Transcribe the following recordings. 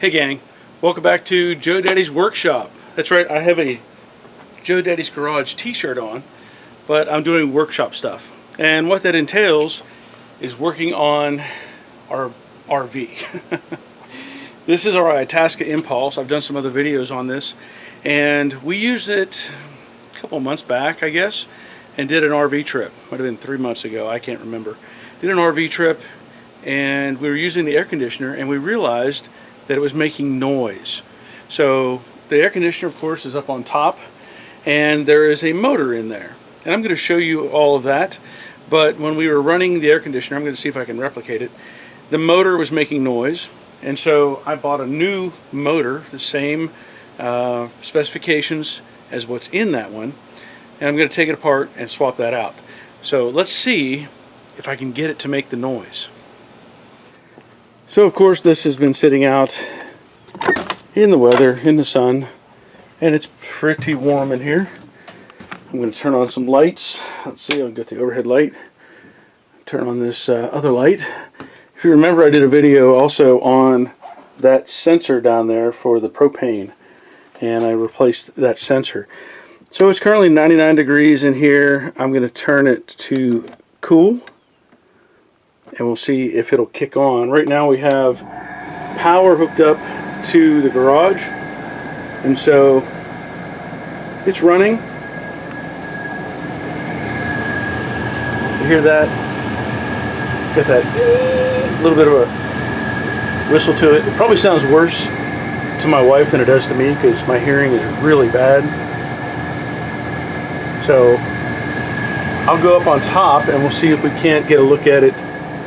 Hey gang, welcome back to Joe Daddy's Workshop. That's right, I have a Joe Daddy's Garage t-shirt on, but I'm doing workshop stuff. And what that entails is working on our RV. This is our Itasca Impulse. I've done some other videos on this, and we used it a couple months back, I guess, and did an RV trip. Might have been 3 months ago, I can't remember. Did an RV trip, and we were using the air conditioner, and we realized that it was making noise. So the air conditioner, of course, is up on top, and there is a motor in there. And I'm going to show you all of that, but when we were running the air conditioner, I'm going to see if I can replicate it, the motor was making noise, and so I bought a new motor, the same specifications as what's in that one, and I'm going to take it apart and swap that out. So let's see if I can get it to make the noise. So of course this has been sitting out in the weather, in the sun, and it's pretty warm in here. I'm going to turn on some lights. Let's see, I'll get the overhead light. Turn on this other light. If you remember, I did a video also on that sensor down there for the propane, and I replaced that sensor. So it's currently 99 degrees in here. I'm going to turn it to cool, and we'll see if it'll kick on. Right now we have power hooked up to the garage, and so it's running. You hear that? Got that little bit of a whistle to it. It probably sounds worse to my wife than it does to me because my hearing is really bad. So I'll go up on top and we'll see if we can't get a look at it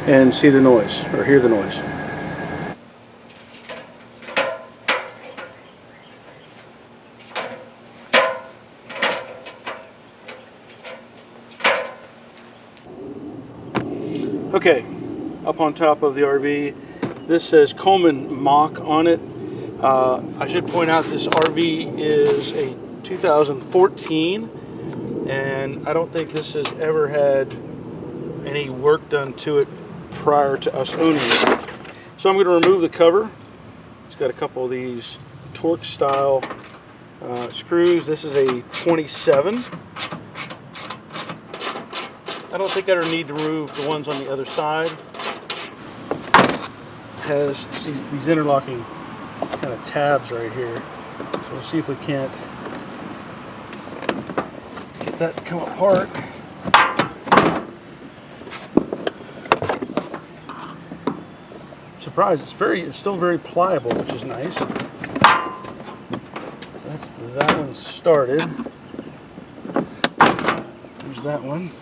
and see the noise, or hear the noise. Okay, up on top of the RV, this says Coleman Mach on it. I should point out this RV is a 2014, and I don't think this has ever had any work done to it prior to us owning it. So I'm going to remove the cover. It's got a couple of these Torx style screws. This is a 27. I don't think I need to remove the ones on the other side. It has, see, these interlocking kind of tabs right here. So we'll see if we can't get that to come apart. Surprised, it's still very pliable, which is nice. So that's that one started. There's that one.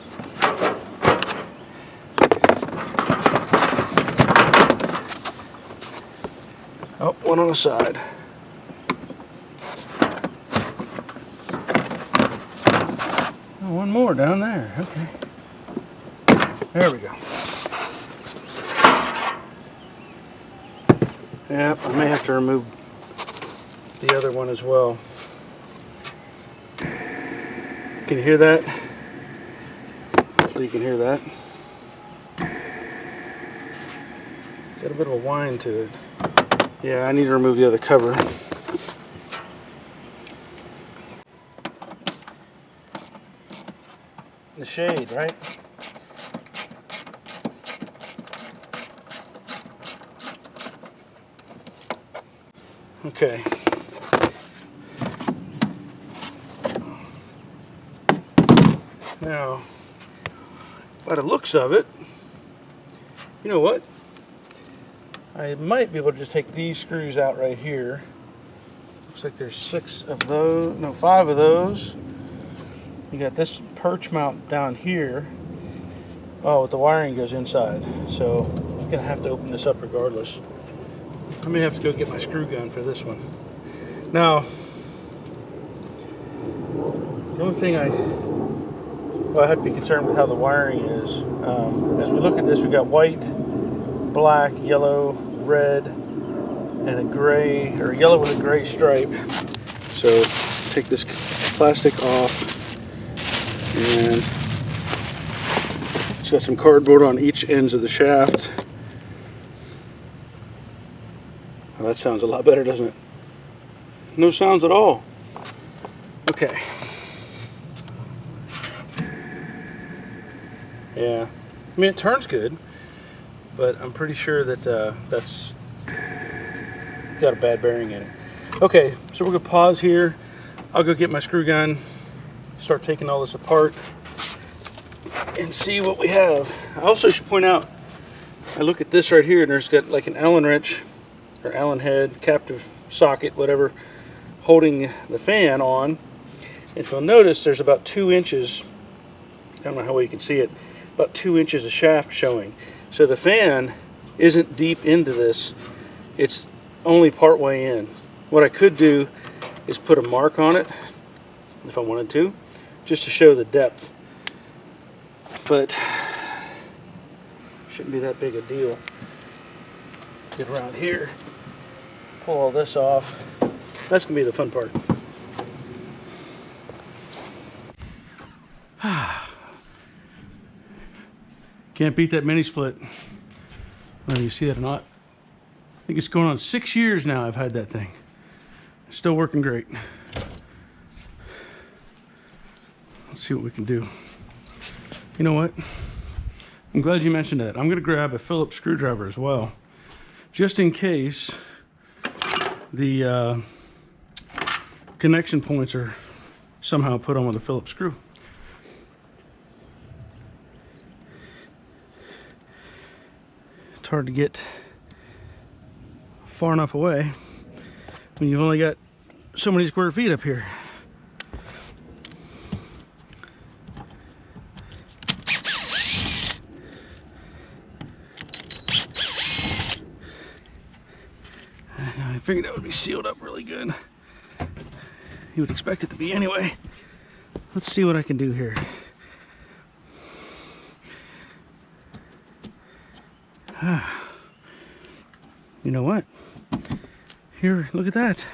Oh, one on the side. Oh, one more down there. Okay. There we go. Yep, I may have to remove the other one as well. Can you hear that? Hopefully you can hear that. Got a bit of a whine to it. Yeah, I need to remove the other cover. The shade, right? Okay. Now, by the looks of it, you know what? I might be able to just take these screws out right here. Looks like there's 6 of those, no, 5 of those. You got this perch mount down here. Oh, the wiring goes inside, so I'm gonna have to open this up regardless. I may have to go get my screw gun for this one. Now, the only thing I have to be concerned with how the wiring is. As we look at this, we've got white, black, yellow, red, and a gray, or yellow with a gray stripe. So take this plastic off, and it's got some cardboard on each ends of the shaft. Well, that sounds a lot better, doesn't it? No sounds at all. Okay. Yeah. I mean, it turns good, but I'm pretty sure that that's got a bad bearing in it. Okay, so we're gonna pause here. I'll go get my screw gun, start taking all this apart, and see what we have. I also should point out, I look at this right here, and there's got like an Allen wrench, or Allen head, captive socket, whatever, holding the fan on. If you'll notice, there's about 2 inches, I don't know how well you can see it, about 2 inches of shaft showing. So the fan isn't deep into this, it's only part way in. What I could do is put a mark on it, if I wanted to, just to show the depth. But shouldn't be that big a deal. Get around here, pull all this off. That's gonna be the fun part. Can't beat that mini split. Whether you see that or not. I think it's going on 6 years now I've had that thing. Still working great. Let's see what we can do. You know what? I'm glad you mentioned that. I'm gonna grab a Phillips screwdriver as well, just in case the connection points are somehow put on with a Phillips screw. It's hard to get far enough away when you've only got so many square feet up here. I figured that would be sealed up really good. You would expect it to be anyway. Let's see what I can do here. You know what? Here, look at that.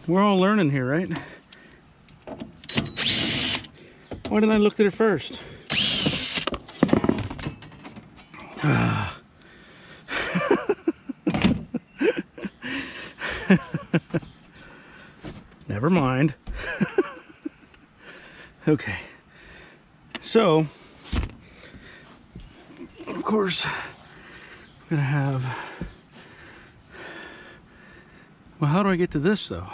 We're all learning here, right? Why didn't I look at it first? Never mind. Okay. So, of course, I'm gonna have, well, how do I get to this though?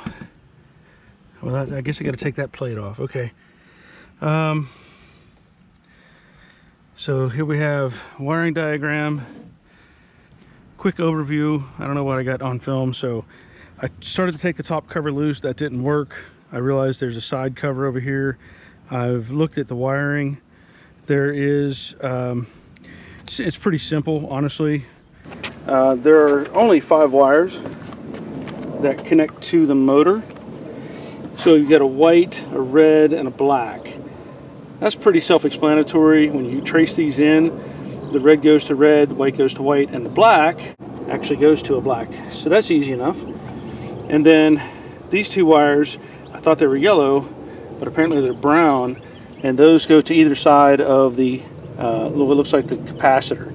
Well, I guess I got to take that plate off. Okay. So here we have wiring diagram, quick overview. I don't know what I got on film, so I started to take the top cover loose. That didn't work. I realized there's a side cover over here. I've looked at the wiring. There is, it's pretty simple, honestly. There are only 5 wires that connect to the motor. So you've got a white, a red, and a black. That's pretty self-explanatory. When you trace these in, the red goes to red, white goes to white, and the black actually goes to a black. So that's easy enough. And then these 2 wires, I thought they were yellow, but apparently they're brown, and those go to either side of the what looks like the capacitor.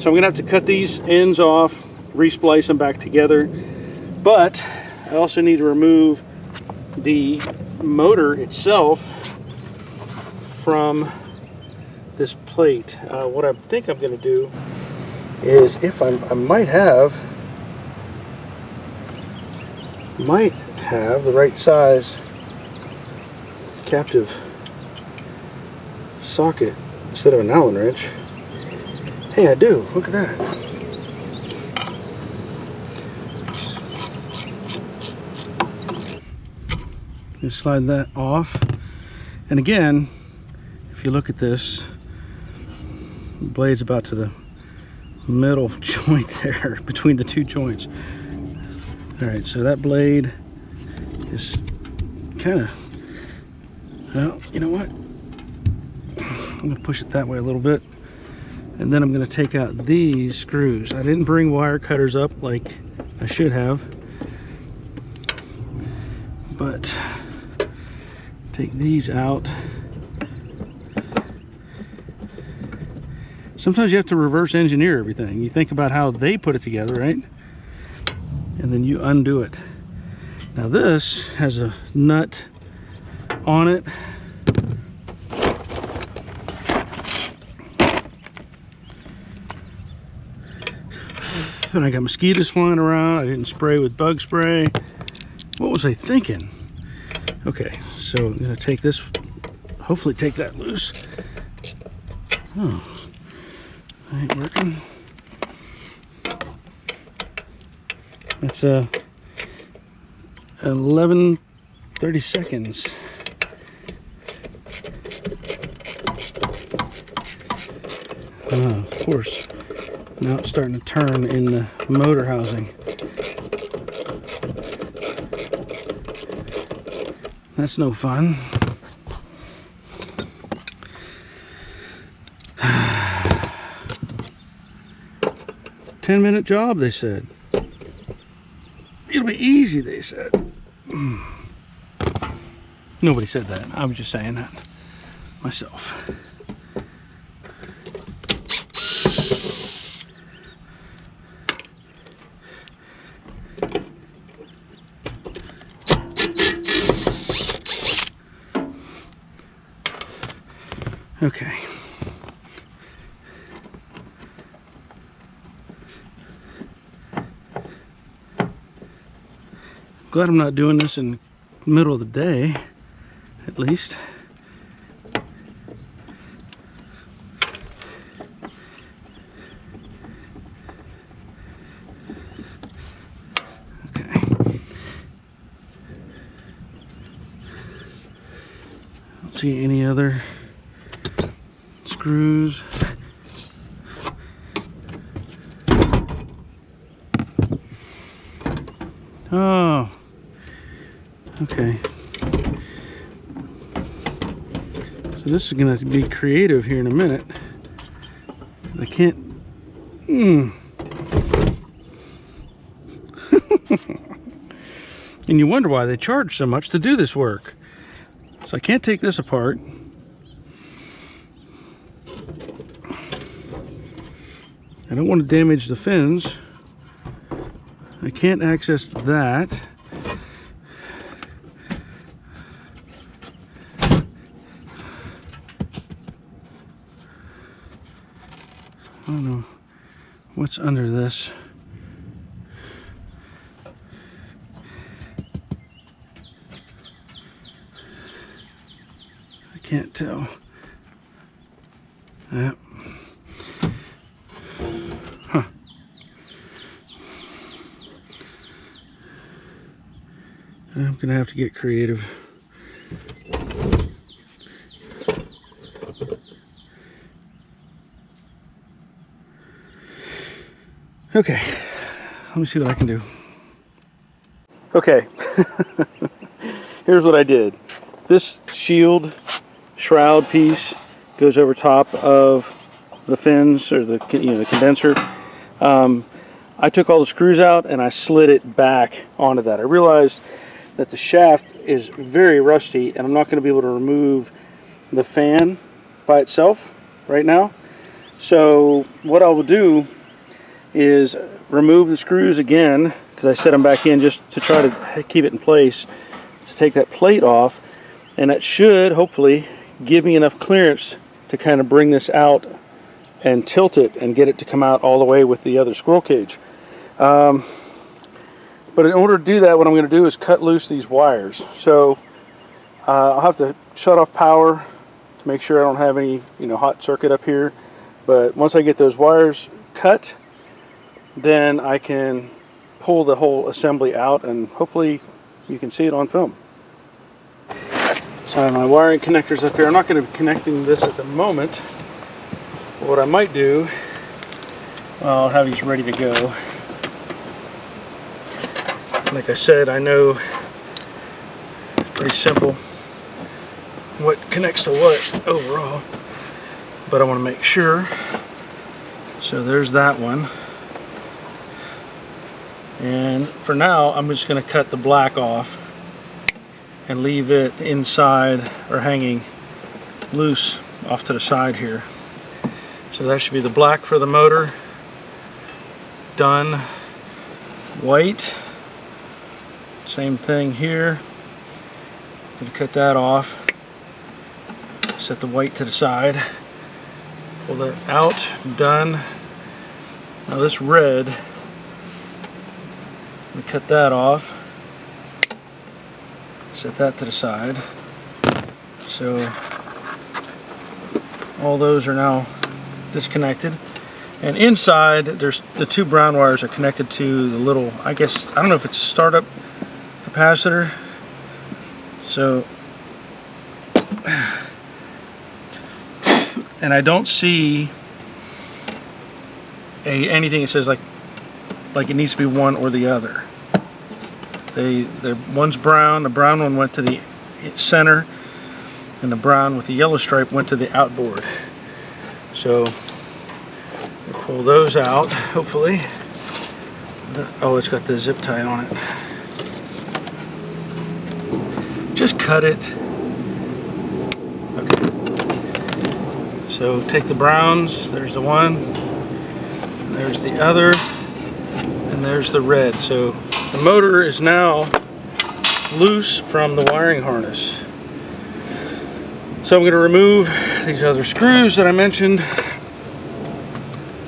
So I'm gonna have to cut these ends off, resplice them back together, but I also need to remove the motor itself from this plate. What I think I'm going to do is, if I might have the right size captive socket instead of an Allen wrench. Hey, I do. Look at that. Just slide that off, and again, if you look at this, the blade's about to the middle joint there, between the 2 joints. All right, so that blade is kind of, well, you know what? I'm gonna push it that way a little bit, and then I'm gonna take out these screws. I didn't bring wire cutters up like I should have, but take these out. Sometimes you have to reverse engineer everything. You think about how they put it together, right? and then you undo it. Now this has a nut on it. And I got mosquitoes flying around. I didn't spray with bug spray. What was I thinking? Okay, so I'm gonna take this, hopefully take that loose. Oh, ain't working. It's 11:30 seconds. Of course, now it's starting to turn in the motor housing. That's no fun. 10-minute job, they said. It'll be easy, they said. Nobody said that. I was just saying that myself. Okay. Glad I'm not doing this in the middle of the day, at least. Okay. Don't see any other screws. Oh, okay. So this is going to be creative here in a minute. I can't. And you wonder why they charge so much to do this work. So I can't take this apart. I don't want to damage the fins. I can't access that. I don't know what's under this. I can't tell. Yep. Huh. I'm gonna have to get creative. Okay, let me see what I can do. Okay, here's what I did. This shield shroud piece goes over top of the fins, or the condenser. I took all the screws out and I slid it back onto that. I realized that the shaft is very rusty and I'm not going to be able to remove the fan by itself right now. So what I will do is remove the screws again, because I set them back in just to try to keep it in place, to take that plate off, and that should hopefully give me enough clearance to kind of bring this out and tilt it and get it to come out all the way with the other squirrel cage. But in order to do that, what I'm going to do is cut loose these wires. So I'll have to shut off power to make sure I don't have any hot circuit up here. But once I get those wires cut, then I can pull the whole assembly out and hopefully you can see it on film. So I have my wiring connectors up here. I'm not going to be connecting this at the moment. But what I might do, well, I'll have these ready to go. Like I said, I know it's pretty simple what connects to what overall, but I want to make sure. So there's that one. And for now, I'm just going to cut the black off and leave it inside or hanging loose off to the side here. So that should be the black for the motor. Done. White. Same thing here. I'm going to cut that off. Set the white to the side. Pull that out. Done. Now this red, I'm going to cut that off. Set that to the side. So all those are now disconnected. And inside, there's the two brown wires are connected to the little, I guess, I don't know if it's a startup capacitor. So, and I don't see anything that says like it needs to be one or the other. One's brown. The brown one went to the center, and the brown with the yellow stripe went to the outboard. So we'll pull those out, hopefully. Oh, it's got the zip tie on it. Just cut it. Okay. So take the browns. There's the one. There's the other. And there's the red. So the motor is now loose from the wiring harness. So I'm going to remove these other screws that I mentioned,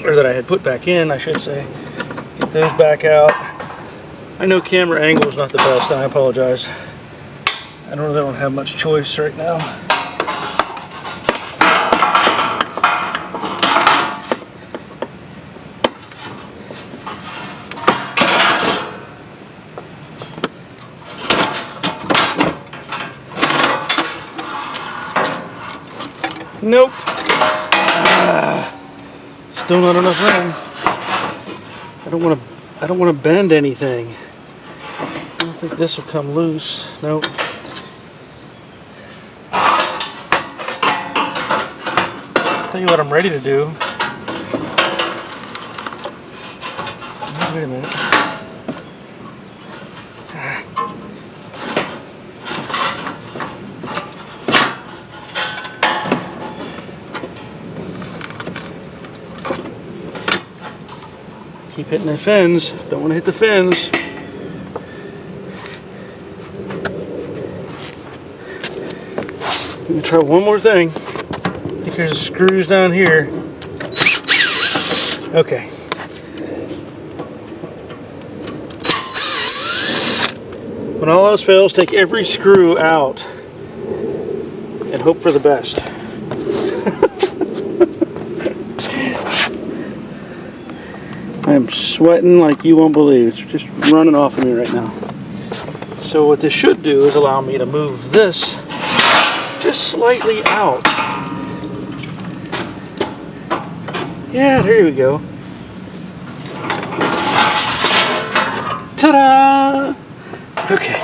or that I had put back in, I should say. Get those back out. I know camera angle is not the best, and I apologize. I really don't have much choice right now. Nope. Still not enough room. I don't want to bend anything. I don't think this will come loose. Nope. Tell you what I'm ready to do. Wait a minute. Keep hitting the fins. Don't want to hit the fins. Let me try one more thing. I think there's screws down here. Okay. When all else fails, take every screw out and hope for the best. I'm sweating like you won't believe. It's just running off of me right now. So what this should do is allow me to move this just slightly out. Yeah, there we go. Ta-da! Okay.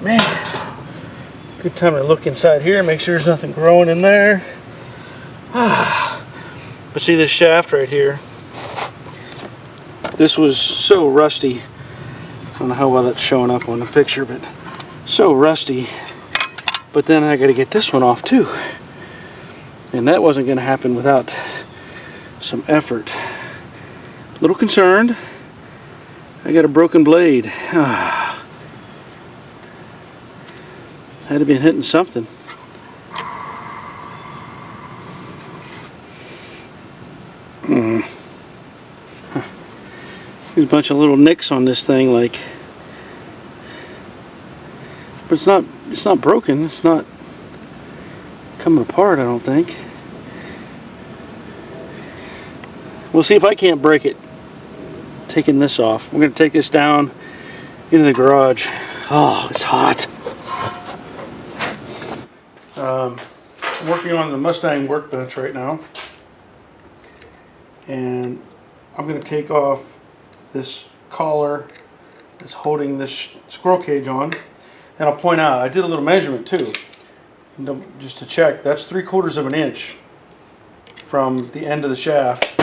Man, good time to look inside here, make sure there's nothing growing in there. But see this shaft right here? This was so rusty. I don't know how well that's showing up on the picture, but so rusty. But then I got to get this one off too. And that wasn't going to happen without some effort. A little concerned. I got a broken blade. Had to be hitting something. There's a bunch of little nicks on this thing, like, but it's not broken. It's not coming apart, I don't think. We'll see if I can't break it taking this off. We're going to take this down into the garage. Oh, it's hot. I'm working on the Mustang workbench right now, and I'm going to take off this collar that's holding this squirrel cage on. And I'll point out, I did a little measurement too, just to check. That's 3/4 of an inch from the end of the shaft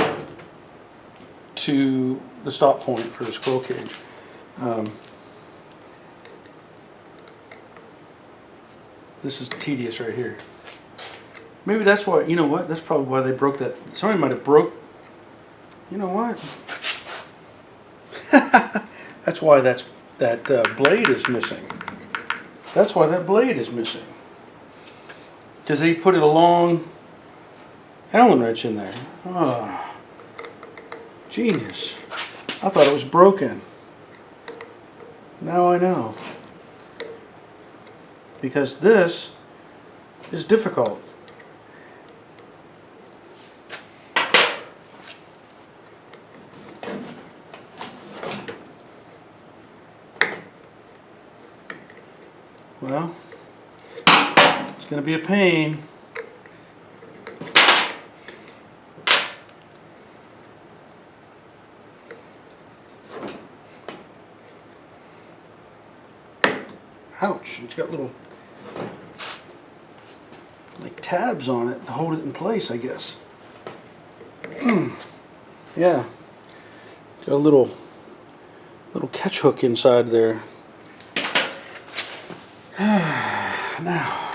to the stop point for the squirrel cage. This is tedious right here. Maybe that's why, you know what, that's probably why they broke that. Somebody might have broke, you know what? That's why that blade is missing. That's why that blade is missing. Because they put a long Allen wrench in there. Oh, genius. I thought it was broken. Now I know. Because this is difficult. Well, it's going to be a pain. Ouch, it's got little like tabs on it to hold it in place, I guess. Yeah, got a little catch hook inside there. Now,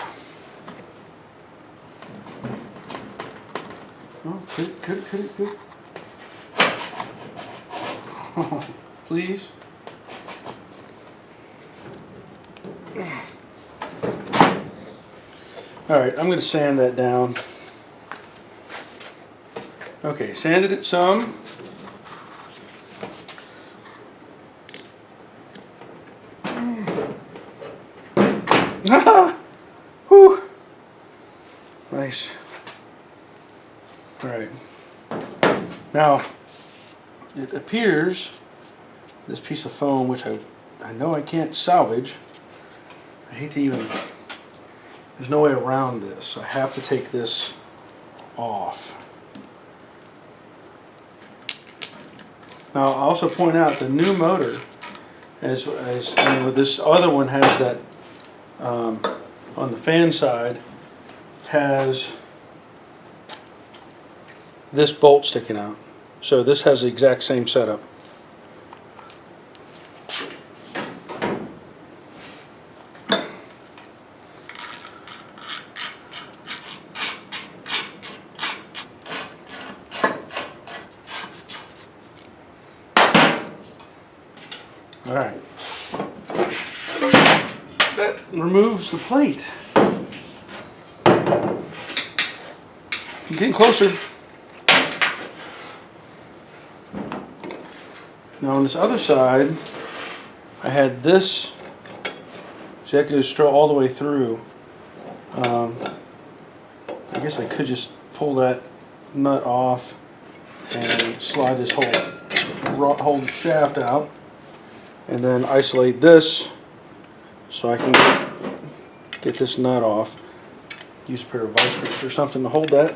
oh, could it. Oh, please. Alright, I'm going to sand that down. Okay, sanded it some. Whew. Nice. Alright. Now, it appears this piece of foam, which I know I can't salvage. I hate to even... There's no way around this. I have to take this off. Now, I'll also point out the new motor, as you know, this other one has that on the fan side, has this bolt sticking out. So this has the exact same setup. Alright, that removes the plate. I'm getting closer. Now on this other side, I had this, see, I could just all the way through. I guess I could just pull that nut off and slide this whole shaft out. And then isolate this so I can get this nut off. Use a pair of vice grips or something to hold that.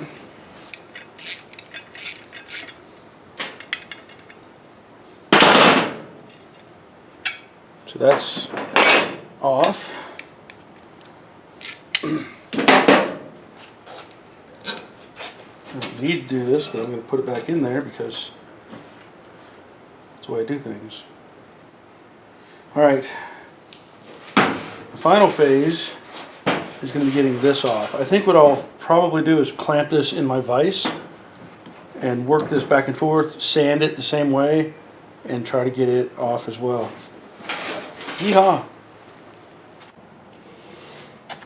So that's off. I don't need to do this, but I'm going to put it back in there because that's the way I do things. Alright, the final phase is going to be getting this off. I think what I'll probably do is clamp this in my vise and work this back and forth, sand it the same way, and try to get it off as well. Yeehaw!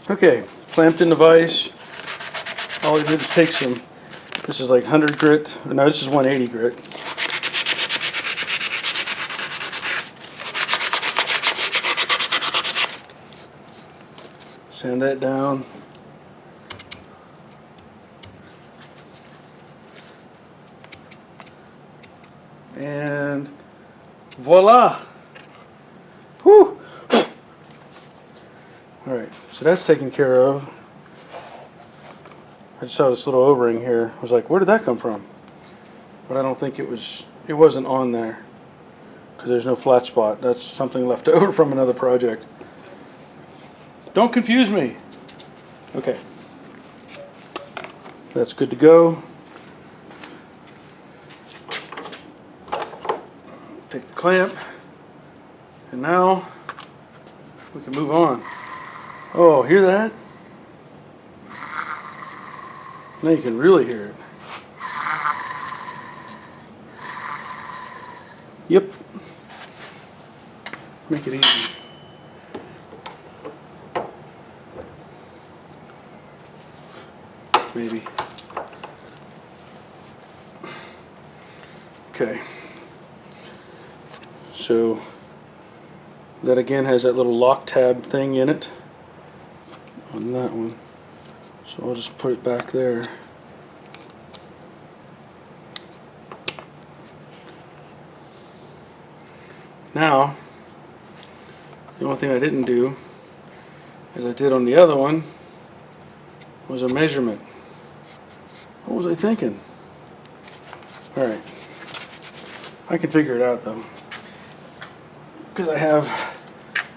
Okay, clamped in the vise. All I did is take some, this is like 100 grit, no, this is 180 grit. Sand that down. And voila! Whew! Alright, so that's taken care of. I just saw this little O-ring here. I was like, where did that come from? But I don't think it wasn't on there. Because there's no flat spot. That's something left over from another project. Don't confuse me. Okay. That's good to go. Take the clamp. And now we can move on. Oh, hear that? Now you can really hear it. Yep. Make it easy. Maybe. Okay. So that again has that little lock tab thing in it on that one. So I'll just put it back there. Now, the only thing I didn't do, as I did on the other one, was a measurement. What was I thinking? Alright. I can figure it out though. Because I have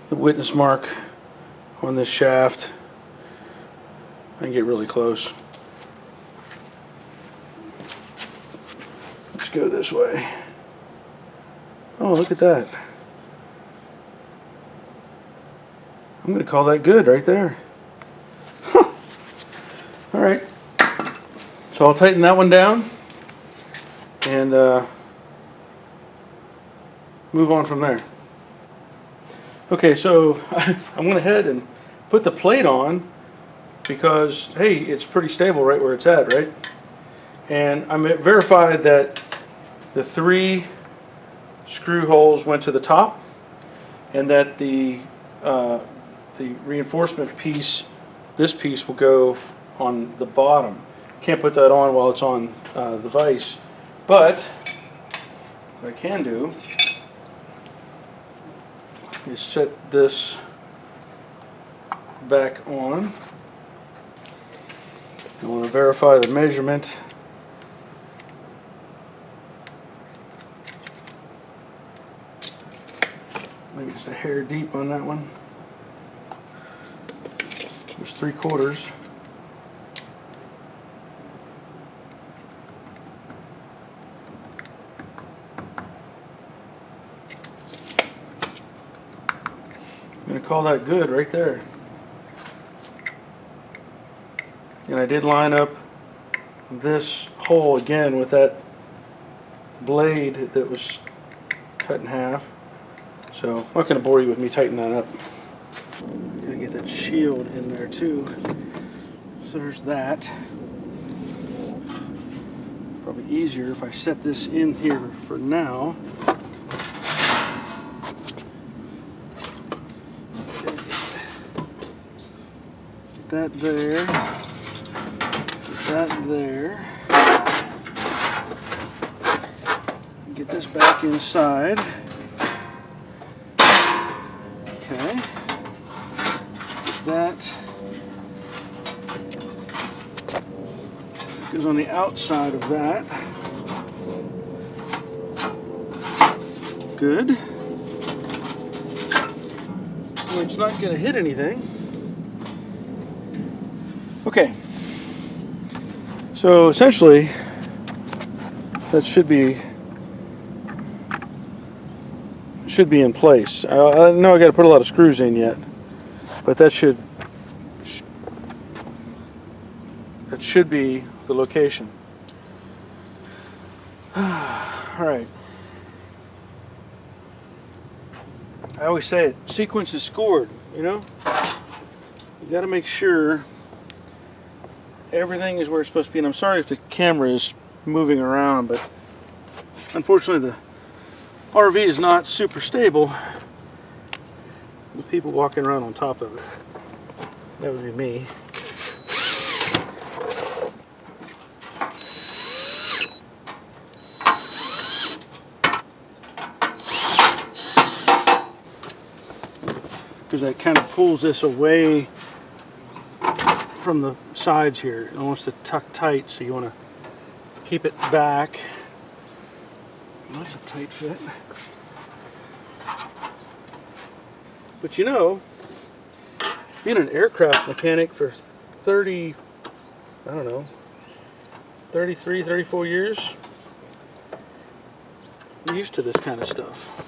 the witness mark on this shaft. I can get really close. Let's go this way. Oh, look at that. I'm going to call that good right there. Huh. Alright. So I'll tighten that one down and move on from there. Okay, so I went ahead and put the plate on because, hey, it's pretty stable right where it's at, right? And I verified that the 3 screw holes went to the top and that the reinforcement piece, this piece, will go on the bottom. Can't put that on while it's on the vise, but what I can do is set this back on. I want to verify the measurement. Maybe just a hair deep on that one. There's 3/4. I'm going to call that good right there. And I did line up this hole again with that blade that was cut in half. So I'm not going to bore you with me tightening that up. I'm going to get that shield in there too. So there's that. Probably easier if I set this in here for now. That there, that there. Get this back inside. Okay. That goes on the outside of that. Good. Well, it's not going to hit anything. Okay, so essentially that should be in place. I know I got to put a lot of screws in yet, but that should be the location. All right. I always say it, sequence is scored, you know? You got to make sure everything is where it's supposed to be. And I'm sorry if the camera is moving around, but unfortunately the RV is not super stable with people walking around on top of it. That would be me. Because that kind of pulls this away from the sides here. It wants to tuck tight, so you want to keep it back. That's a tight fit. But you know, being an aircraft mechanic for 30, I don't know, 33, 34 years, I'm used to this kind of stuff.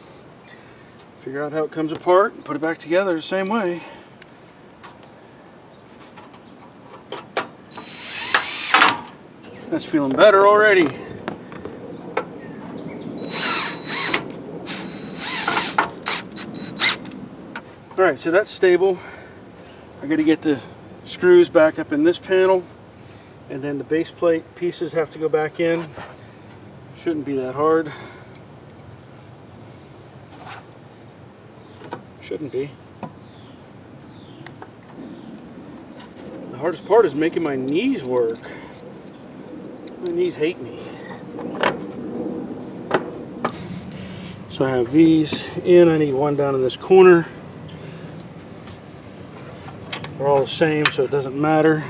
Figure out how it comes apart and put it back together the same way. That's feeling better already. Alright, so that's stable. I got to get the screws back up in this panel, and then the base plate pieces have to go back in. Shouldn't be that hard. Shouldn't be. The hardest part is making my knees work. My knees hate me. So I have these in. I need one down in this corner. They're all the same, so it doesn't matter.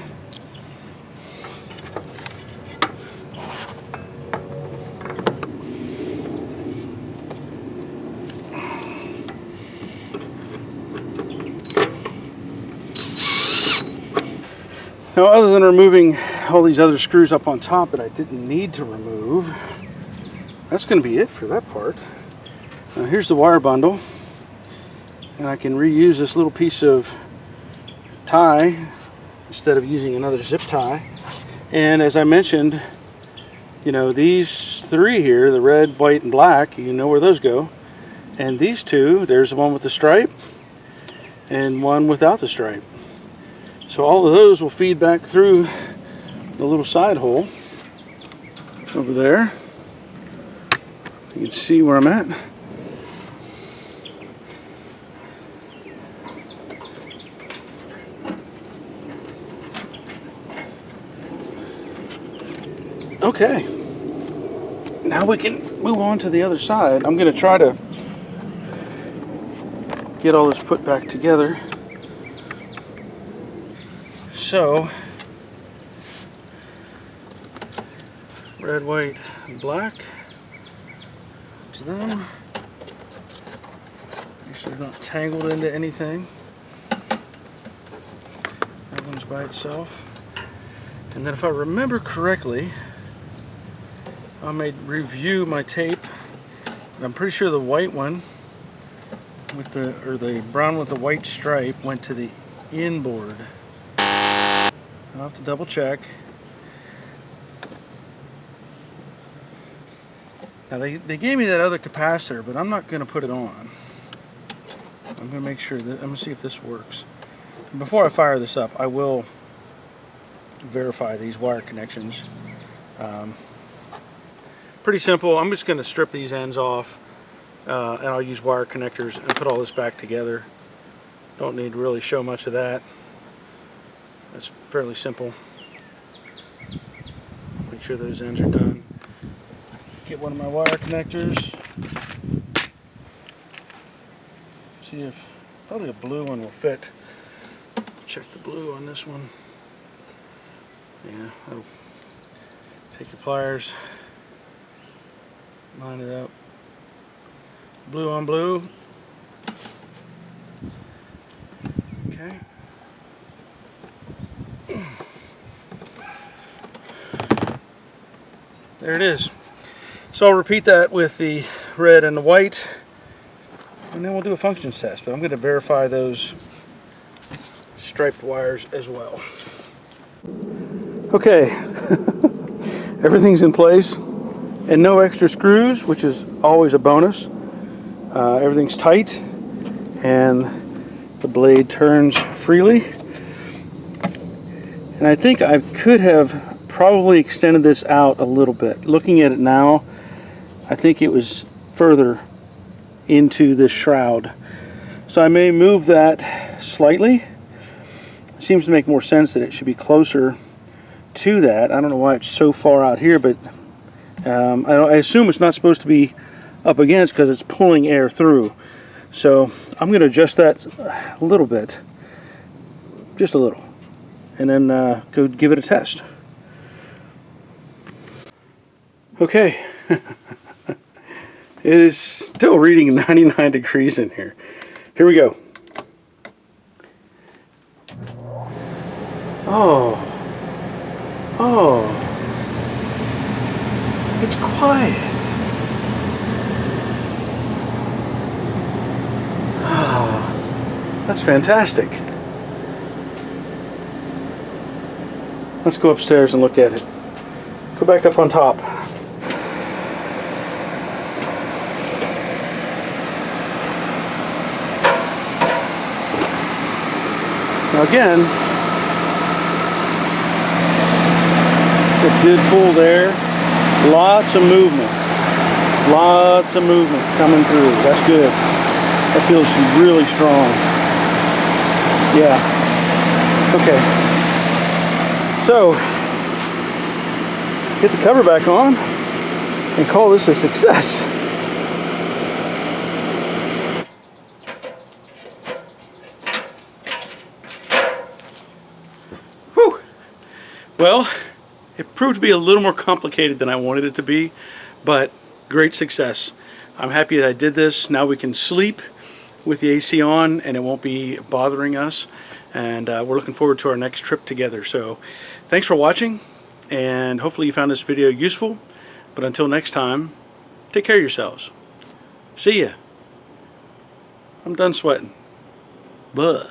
Now, other than removing all these other screws up on top that I didn't need to remove, that's going to be it for that part. Now, here's the wire bundle, and I can reuse this little piece of tie instead of using another zip tie. And as I mentioned, you know, these three here, the red, white, and black, you know where those go. And these two, there's the one with the stripe and one without the stripe. So all of those will feed back through the little side hole over there. You can see where I'm at. Okay, now we can move on to the other side. I'm going to try to get all this put back together. So, red, white, and black to them. Make sure they're not tangled into anything. That one's by itself. And then if I remember correctly, I may review my tape. I'm pretty sure the white one with the brown with the white stripe went to the inboard. I'll have to double check. Now they gave me that other capacitor, but I'm not going to put it on. I'm going to make sure that I'm going to see if this works. Before I fire this up, I will verify these wire connections. Pretty simple. I'm just going to strip these ends off, and I'll use wire connectors and put all this back together. Don't need to really show much of that. It's fairly simple. Make sure those ends are done. Get one of my wire connectors. See if probably a blue one will fit. Check the blue on this one. Yeah, that'll take your pliers, line it up. Blue on blue. Okay. There it is. So I'll repeat that with the red and the white, and then we'll do a functions test. But I'm going to verify those striped wires as well. Okay, everything's in place, and no extra screws, which is always a bonus. Everything's tight, and the blade turns freely. And I think I could have probably extended this out a little bit. Looking at it now, I think it was further into this shroud. So I may move that slightly. It seems to make more sense that it should be closer to that. I don't know why it's so far out here, but I assume it's not supposed to be up against because it's pulling air through. So I'm going to adjust that a little bit, just a little, and then go give it a test. Okay, it is still reading 99 degrees in here. Here we go. Oh, it's quiet. Oh, that's fantastic. Let's go upstairs and look at it. Go back up on top. Now again, a good pull there. Lots of movement. Lots of movement coming through. That's good. That feels really strong. Yeah. Okay. So, get the cover back on and call this a success. Whew. Well, it proved to be a little more complicated than I wanted it to be, but great success. I'm happy that I did this. Now we can sleep with the AC on and it won't be bothering us, and we're looking forward to our next trip together. So thanks for watching, and hopefully you found this video useful. But until next time, take care of yourselves. See ya. I'm done sweating. Buh.